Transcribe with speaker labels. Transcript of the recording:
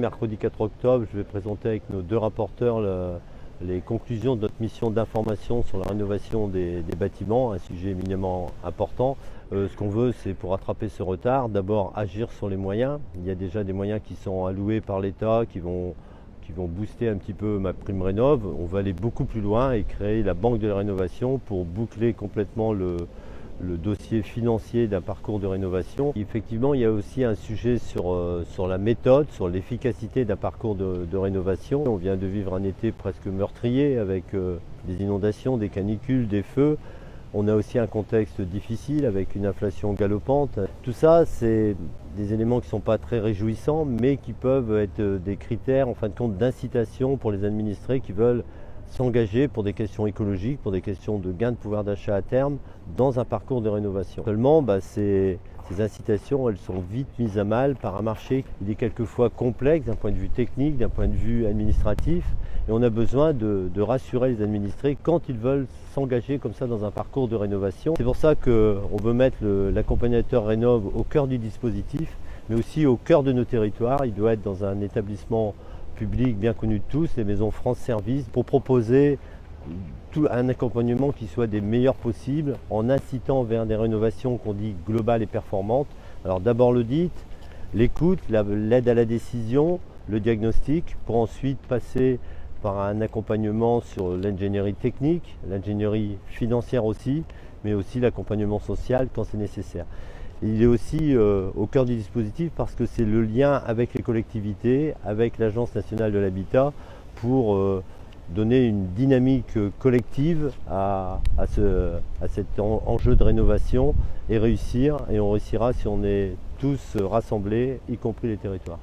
Speaker 1: Mercredi 4 octobre, je vais présenter avec nos deux rapporteurs les conclusions de notre mission d'information sur la rénovation des bâtiments, un sujet éminemment important. Ce qu'on veut, c'est pour rattraper ce retard, d'abord agir sur les moyens. Il y a déjà des moyens qui sont alloués par l'État, qui vont booster un petit peu MaPrimeRénov'. On va aller beaucoup plus loin et créer la banque de la rénovation pour boucler complètement le dossier financier d'un parcours de rénovation. Effectivement, il y a aussi un sujet sur la méthode, sur l'efficacité d'un parcours de rénovation. On vient de vivre un été presque meurtrier avec des inondations, des canicules, des feux. On a aussi un contexte difficile avec une inflation galopante. Tout ça, c'est des éléments qui ne sont pas très réjouissants, mais qui peuvent être des critères, en fin de compte, d'incitation pour les administrés qui veulent s'engager pour des questions écologiques, pour des questions de gain de pouvoir d'achat à terme dans un parcours de rénovation. Seulement, ces incitations, elles sont vite mises à mal par un marché qui est quelquefois complexe d'un point de vue technique, d'un point de vue administratif. Et on a besoin de rassurer les administrés quand ils veulent s'engager comme ça dans un parcours de rénovation. C'est pour ça qu'on veut mettre l'accompagnateur Rénov' au cœur du dispositif, mais aussi au cœur de nos territoires. Il doit être dans un établissement public bien connu de tous, les maisons France Service, pour proposer un accompagnement qui soit des meilleurs possibles en incitant vers des rénovations qu'on dit globales et performantes. Alors d'abord l'audit, l'écoute, l'aide à la décision, le diagnostic, pour ensuite passer par un accompagnement sur l'ingénierie technique, l'ingénierie financière aussi, mais aussi l'accompagnement social quand c'est nécessaire. Il est aussi au cœur du dispositif parce que c'est le lien avec les collectivités, avec l'Agence nationale de l'habitat pour donner une dynamique collective à cet enjeu de rénovation et réussir. Et on réussira si on est tous rassemblés, y compris les territoires.